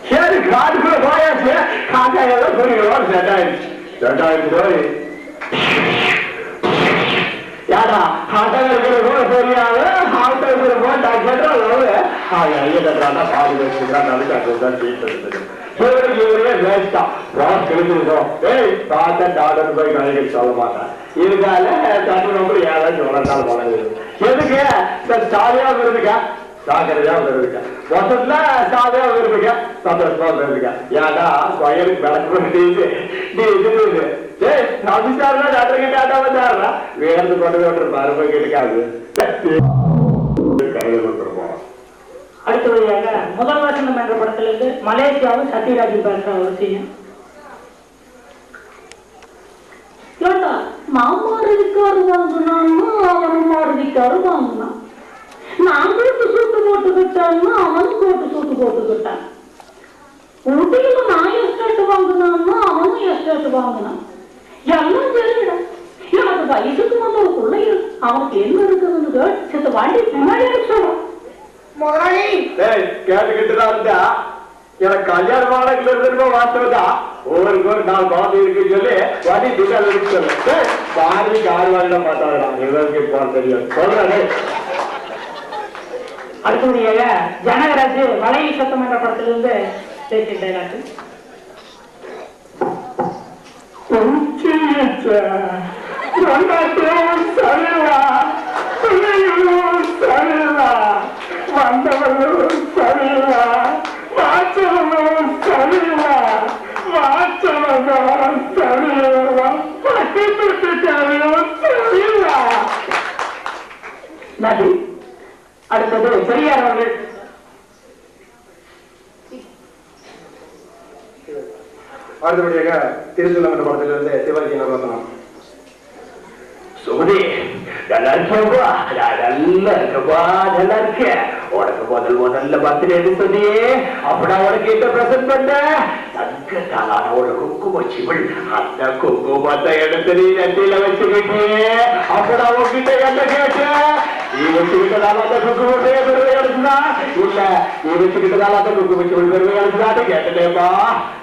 சரி காட்டுக்குள்ள போயாச்சு. காக்காயெல்லாம் சொல்லிடுவோம். செட் ஆயிடுச்சு. யாரா ஆட்டம் இருக்கிற தெரியாது. ஆட்டம் இருக்கிற போட்டா கேட்டால் ஐயா கட்டுறாண்டா பாதி வச்சுக்கிறான். நடுக்காட்டுதான் சீட்டு இவரே வேஸ்டா கிழிச்சிருக்கோம். ஏய் பார்த்தா டாக்டர் போய் கழிக்க சொல்ல மாட்டான். இதுக்கால தட்டு நம்பர் ஏழாச்சும் வளர்ந்தால் வளருது. எதுக்கு இந்த சாலியா விருதுக்கா சாக்கரையா விருதுக்கா மொத்தத்துல சாதையா விருதுக்கா சந்தோஷமா விருதுக்கா. ஏடா கோயிலுக்கு விளக்கு பண்ணிட்டு நீ இது ஏய் அபிசாரா டாக்டர் கிட்ட ஆட்டா வந்தாரா வேறது கொண்டு விட்டுருப்பாரு போய் கேட்டுக்காது கையில கொடுத்துருப்போம். அடுத்தபடியாக முதல் வசனம் என்ற படத்திலிருந்து மலேசியாவும் சத்யராஜ் பேசுற ஒரு சீன். மாமாரதிக்காரு வாங்கினான்னா அவனும் மாரதிக்காரு வாங்கினான். நாங்களுக்கு சூட்டு போட்டுக்கிட்டான்னா அவனும் கோட்டு சூட்டு போட்டுக்கிட்டான். ஊட்டியில நான் எஸ்டேட் வாங்கினான்னா அவனும் எஸ்டேட் வாங்கினான். எல்லாம் சரிடா. எனக்கு வயசுக்கு வந்த ஒரு பிள்ளைங்க அவனுக்கு என்ன இருக்குதுன்னு சித்த வாண்டி பின்னாடி சொல்றான். முதலாளி கேட்டுக்கிட்டுதான் இருந்தா எனக்கு கல்யாண வாடகைல இருந்து வார்த்தைதா ஒவ்வொருக்கு ஒரு 4 பாதி இருக்குன்னு சொல்லி வாடி டிக்கல் இருக்கு சொல்லு. பாதி கார் வாங்கினா பார்த்தாங்க எவ்வளவுக்கு தெரியும் சொல்றாரு. அடுத்தபடியாக ஜனகராஜ் வளையல் சத்தம் என்ற படத்திலிருந்து பேசிட்டாரு. வந்தவர்களும் சரியில்லை, மாற்றவர்களும் சரியில்லை, மாற்றவர்களும் சரியில்லை, சரியில்லை. நன்றி. அடுத்தது பெரியார் அவர்கள். அடுத்தபடியாக திருச்செந்தூர் என்ற படத்திலிருந்து சிவாஜி நவரத்னம். சுமதி நல்லா இருக்கா? நல்லா இருக்கப்பா, நல்லா இருக்க. உனக்கு முதல்ல பர்த்டே சொன்னியே அப்படா உனக்கு என்ன பிரசன்ட் பண்ண தங்கத்தாலான ஒரு குங்கும சிவள். அந்த குங்குமத்தை எடுத்து நீ நெத்தியில வச்சுக்கிட்டு அப்படா உங்ககிட்ட என்ன கேட்ட? நீ வச்சுக்கிட்டதால அந்த குங்குமத்தைய பெருமை எடுத்துனா இல்ல நீ வச்சுக்கிட்டதால அந்த குங்கும சிவள் பெருமை எடுத்துனாட்டு கேட்டேப்பா.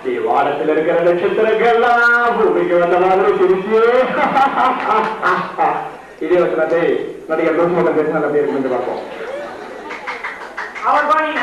நீ வானத்தில் இருக்கிற நட்சத்திரங்கள்லாம் பூமிக்கு வந்த மாதிரி சிரிச்சு இதே வசனத்தை நடிகர் லோக்மோகன் பேசின பேர் என்று பார்ப்போம். அவர் பாருங்க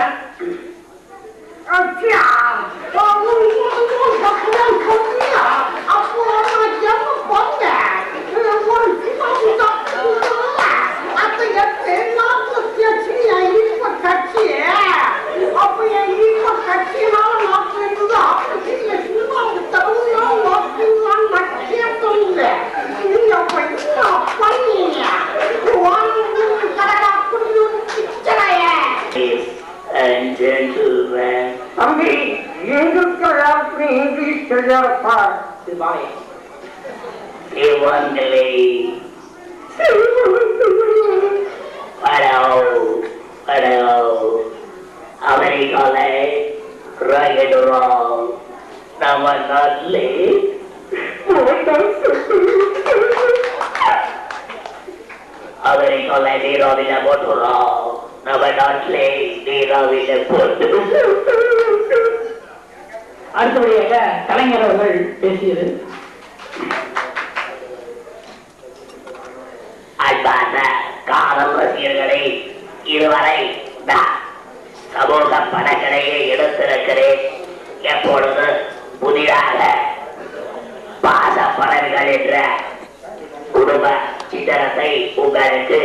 அமெரிக்கால நீராவில போட்டுறோம். நம்ம நாட்டிலே நீராவில போட்டு. அடுத்தபடியாக கலைஞர் அவர்கள் பேசியது. அன்பான காதல் ரசிகர்களே, இதுவரை சமூக படங்களையே எடுத்திருக்கிறேன். எப்பொழுது புதிதாக பாச படங்கள் என்ற குடும்ப சித்திரத்தை உங்களுக்கு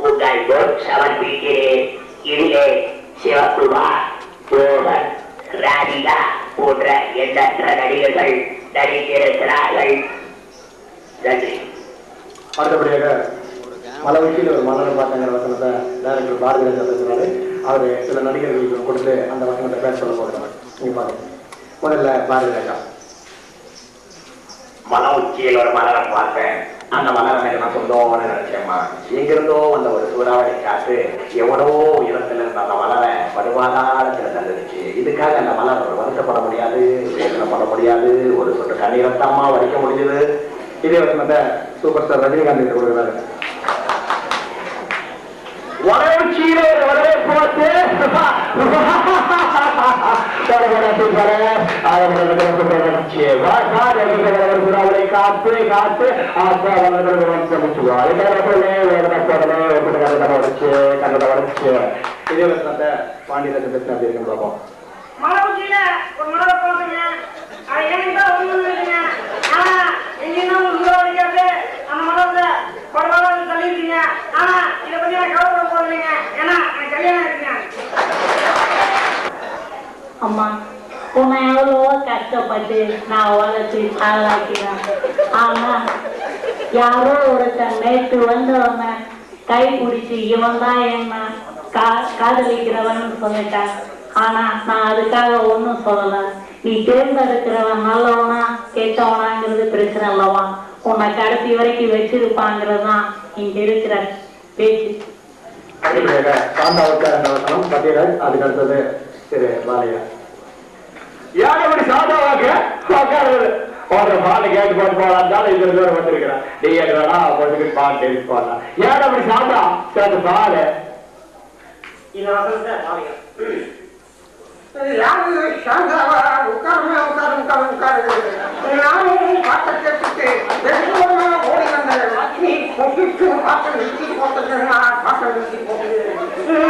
உங்கள் முன் சமர்ப்பிக்கிறேன். இதிலே சிவகுமார், மோகன், ராதிகா போன்ற எண்ணற்ற நடிகர்கள் நடித்திருக்கிறார்கள். நன்றி. அடுத்தபடியாக மலவச்சியில் ஒரு மலரை பார்த்தாங்கிற வசனத்தை டைரக்டர் பாரதிராஜா பேசுறாரு. அவரு சில நடிகர்களுக்கு கொடுத்து அந்த வசனத்தை பேச சொல்ல போகிறார். நீங்க பாருங்க. முதல்ல பாரதிராஜா. மல உச்சியில் ஒரு மலரை பார்த்தேன். அந்த மலர் எனக்கு நான் சொந்தம்னு நினைச்சேம்மா. எங்கிருந்தோ அந்த ஒரு சூறாவளி காற்று எவ்வளோ உயரத்துல இருந்த அந்த மலரை படுபாதாரத்தில் தந்துடுச்சு. இதுக்காக அந்த மலர் வருத்தப்பட முடியாது, வேதனைப்பட முடியாது, ஒரு சொட்டு கண்ணீரத்தாமா வடிக்க முடிஞ்சது. இதே வசனத்தை சூப்பர் ஸ்டார் ரஜினிகாந்த் கொடுக்கிறாரு. வளர்ச்சியில ஒரு வரவேற்பு அவரை காத்து காத்து கன்னட உடச்சு இதே வருஷத்தை பாண்டியராஜன் பேசுறேன் அப்படி இருக்குன்னு பார்ப்போம். மழை ஊற்றில ஒரு மழை போடுங்க, அது ஏன்டா ஒண்ணு இல்லைங்க. ஆனா எங்கன்னா உள்ள அந்த மழை பரவாயில்ல தள்ளிட்டீங்க. ஆனா இதை பத்தி நான் கவலைப்பட போறீங்க, ஏன்னா எனக்கு கல்யாணம் இருக்குங்க. அம்மா உன்னை எவ்வளவோ கஷ்டப்பட்டு நான் வளர்த்து ஆளாக்கிறேன். ஆனா யாரோ ஒருத்தன் நேற்று வந்தவங்க கை பிடிச்சி இவன் தான் என்ன காதலிக்கிறவன் சொல்லிட்டான். ஆனா நான் அதுக்காக ஒன்னும் சொல்லல. நீ தேர்ந்தெடுக்கிறவன் நல்லவனா கேட்டவனாங்கிறது பிரச்சனை இல்லவா, உன்னை கடைசி வரைக்கும் வச்சிருப்பாங்கிறது தான் இங்க இருக்கிற பேச்சு. அதுக்கு அடுத்தது திரு பாலையா. யார் எப்படி சாதாவாக்க பாலை கேட்டு பாட்டு போடாந்தாலும் இது தூரம் வந்திருக்கிறேன். நீ ஏன்னா பாட்டு பாட்டு போடலாம். யார் அப்படி சாதா சேர்ந்து பாலை இந்த வசனத்தை பாருங்க. யாரு சாந்தாவா உட்காருங்க உட்காரு உட்காரு உட்காரு. நானும் பாட்டை கேட்டுட்டு ஓடி வந்தேன். நீ பொட்டு பாட்டை நிறுத்தி போட்டதுன்னா பாட்டை நிறுத்தி போட்டு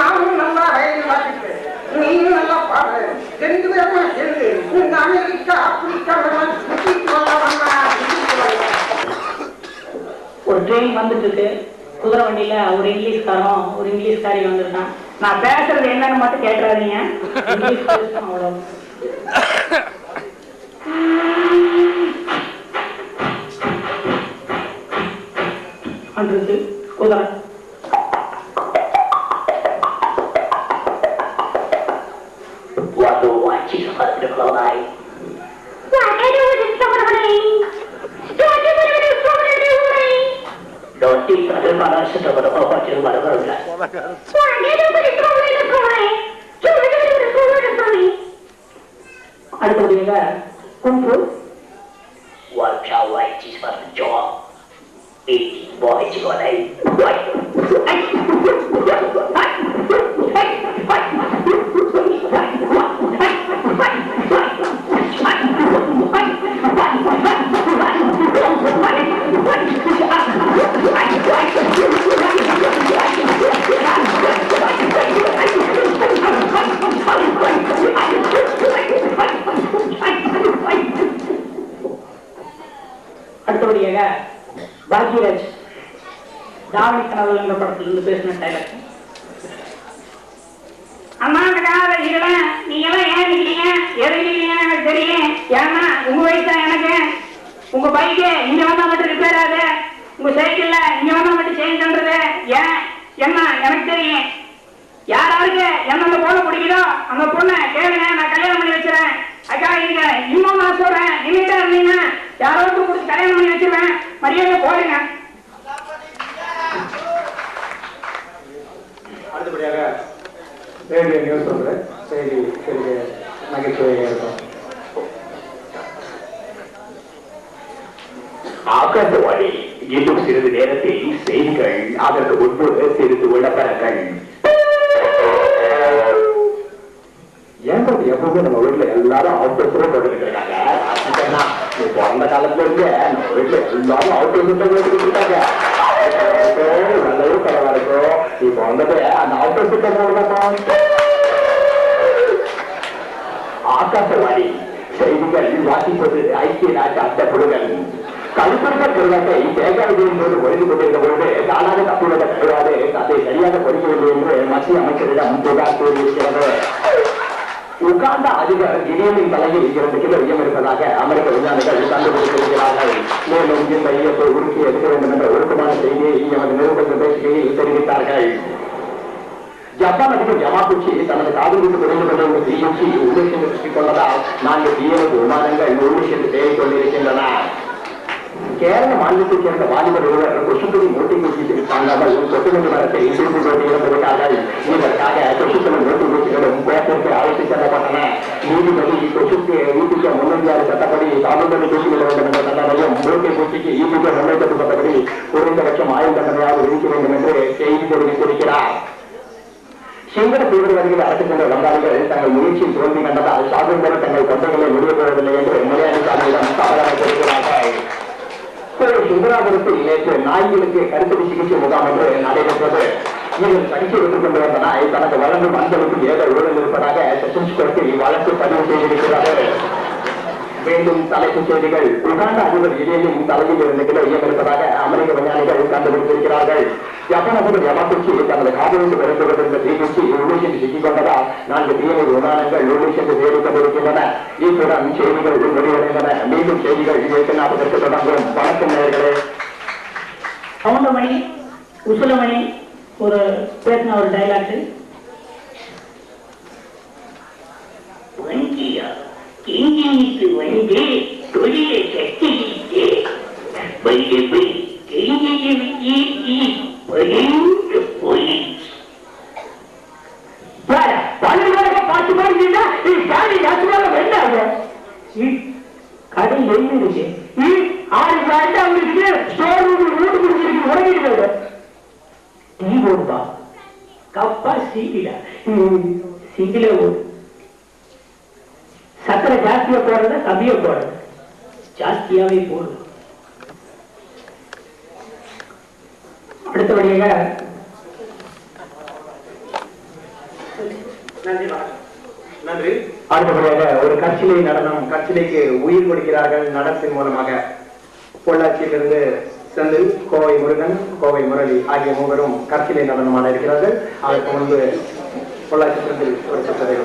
நானும் நல்லா வயது பார்த்துட்டு நீயும் நல்லா பாடு. 2 பேருமா சேர்ந்து இந்த அமெரிக்கா ஆப்பிரிக்கா ஒரு ட்ரெயின் வந்துட்டு இருக்கு. குதிரை வண்டியில ஒரு இங்கிலீஷ்காரன் ஒரு இங்கிலீஷ்காரி வந்திருக்கான். நான் பேசுறது என்னன்னு மட்டும் கேட்டுறாதீங்க. இங்கிலீஷ் பேசுறேன் அவ்வளவு. அன்றது குதிரை அடுத்தபடியாக கும்பு அடுத்தபடியாக பாக்யராஜ் தாவணி கனவு என்ற படத்திலிருந்து பேசின டைலர். அம்மா கதாவதிகளா நீங்களாம் ஏன் நிக்கிறீங்க எது நிக்கிறீங்கன்னு எனக்கு தெரியும். ஏன்னா உங்க வயசா எனக்கு உங்க பைக்கு இங்க வந்தா மட்டும் ரிப்பேர் ஆகுது, உங்க சைக்கிள்ல இங்க வந்தா மட்டும் சேஞ்ச் பண்றது ஏன் என்ன எனக்கு தெரியும். யாராருக்கு எந்தெந்த பொண்ணு பிடிக்குதோ அந்த பொண்ணை கேளுங்க, நான் கல்யாணம் பண்ணி வச்சிடறேன். அக்கா இங்க இன்னும் நான் சொல்றேன், நின்றுட்டா இருந்தீங்கன்னா யாராவது பிடிச்சி கல்யாணம் பண்ணி வச்சிருவேன். மரியாதை போடுங்க. அடுத்தபடியாக ரேடியோ நியூஸ் சொல்ற செய்தி சிறிது நகைச்சுவையாக இருக்கும். ஆகாசவாணி இன்னும் சிறிது நேரத்தில் செய்திகள், அதற்கு முன்பு சிறிது விளம்பரங்கள். ஏன் எப்பவுமே நம்ம வீட்டுல எல்லாரும் அவுட்டர்ஸும் போட்டுருக்காங்க. பிறந்த காலத்துல இருந்து நம்ம வீட்டுல எல்லாரும் அவுட்டர்ஸ் இருக்காங்க. நல்லது பரவா இருக்கும். இப்ப வந்துட்டு அந்த அவுட்டர் சிஸ்டம் போடுறப்பா. ஆகாசவாணி செய்திகள் வாசிப்பது ஐக்கிய நாட்டு அந்த புலிகள். கழுத்தற்ற பொருளாட்டை தேங்காய்களின் போது ஒழிந்து கொண்டிருந்த பொழுது தானாக தப்புவதை கிடையாது, அதை சரியாக பொறிக்கவில்லை என்று மத்திய அமைச்சரிடம் புகார் கூறியிருக்கிறது. உகாண்ட அதிபர் கினியனின் தலையில் 2 கிலோ ஈயம் இருப்பதாக அமெரிக்க விஞ்ஞானிகள் கண்டுபிடித்திருக்கிறார்கள். மேலும் இந்த ஈயத்தை உருக்கி எடுக்க வேண்டும் என்ற ஒழுக்கமான செய்தியை எமது நிருபர்கள் பேசுகையில் தெரிவித்தார்கள். ஜப்பான் அதிபர் யமாகுச்சி தனது காதலுக்கு குறைந்து கொண்டிருந்த தீயூச்சி உள்ளூர் சுற்றிக் கொண்டதால் 4 தீயணைப்பு விமானங்கள் உள்ளூர் சென்று தேடிக் கொண்டிருக்கின்றன. கேரள மாநிலத்தைச் சேர்ந்த வாலிபர் ஒருவர் கொசுக்களை மூட்டை பூச்சி தாங்காமல் கொசுமணி மரத்தை திருப்பி போட்டு இறந்திருக்கிறார்கள். இதற்காக கொசுக்களும் மூட்டை பூச்சிகளும் கோர்ட்டிற்கு அழைத்து செல்லப்பட்டன. நீதிபதி கொசுக்கு ஈபிக்க முன்னெஞ்சாறு சட்டப்படி தாமிரபடி தூக்கிவிட வேண்டும் என்ற தண்டனையும், மூட்டை பூச்சிக்கு ஈபிக்க முன்னெடுக்கப்பட்டபடி குறைந்தபட்சம் 1000 தண்டனையாக விதிக்க வேண்டும் என்று செய்தி தெரிவித்திருக்கிறார். சிங்கள தீவிரவாதிகள் அரசு சென்ற வங்காளிகள் தங்கள் முயற்சியில் தோல்வி கண்டதால் சாகும்போது தங்கள் கொண்டைகளை முடிய போவதில்லை என்று மலையாளி சாலையிடம் தகவலாக தெரிவிக்கிறார்கள். சுந்தராபுரத்தில் நேற்று நாய்களுக்கு கருத்தடை சிகிச்சை முகாம் என்று நடைபெற்றது. இதில் சிகிச்சை எடுத்துக் கொண்டு வந்த நாய் தனக்கு வழங்கும் அன்பளிப்பில் ஏதோ ஊழல் இருப்பதாக செஷன்ஸ் கோர்ட்டில் வழக்கு பதிவு செய்திருக்கிறார்கள். மீண்டும் தலைப்புச் செய்திகள். உகாண்டா அதிபர் இடையிலும் தலையில் இருந்து கிலோ இருப்பதாக அமெரிக்க விஞ்ஞானிகள் கண்டுபிடித்திருக்கிறார்கள். ஜப்பான் அதிபர் யமாகுச்சி தனது காதலுக்கு பிறந்துவிட்டிருந்த தீக்குச்சி உள்ளூசில் சிக்கிக் கொண்டதால் 4 தீவிர விமானங்கள் உள்ளூசிக்கு தேடிக் கொண்டிருக்கின்றன. இத்துடன் செய்திகள் முடிவடைந்தன. மீண்டும் செய்திகள் 8:40 தொடங்கும். வணக்கம் நேயர்களே. கவுண்டமணி உசுலமணி ஒரு பேசின ஒரு டைலாக். வங்கியா இங்கிலீஷ் வந்து தொழிலை கட்டிக்கிட்டு வைரவை கையை பறிந்து போயிடுச்சு. பார்த்து பாருங்க வேண்டாங்க. கடை என்ன இருக்கு? 6 காய்ச்சா இருக்கு. ஸ்டோர் ரூம் வீட்டு குடிச்சிருக்கு. உறங்கிட்டு டீ போடுப்பா. கப்பா சீக்கிடா சீக்கிர ஓடு. சக்கரை ஜாஸ்தியா போடுறத கம்மியா போடுறது. ஜாஸ்தியாவே போடும். அடுத்தபடியாக நன்றி. அடுத்தபடியாக ஒரு கற்சிலை நடனம். கற்சிலைக்கு உயிர் கொடுக்கிறார்கள் நடனத்தின் மூலமாக. பொள்ளாச்சியிலிருந்து செந்தில், கோவை முருகன், கோவை முரளி ஆகிய 3 கற்சிலை நடனம் ஆட இருக்கிறார்கள். அதற்கு முன்பு பொள்ளாச்சி செந்தில் ஒரு சித்திரை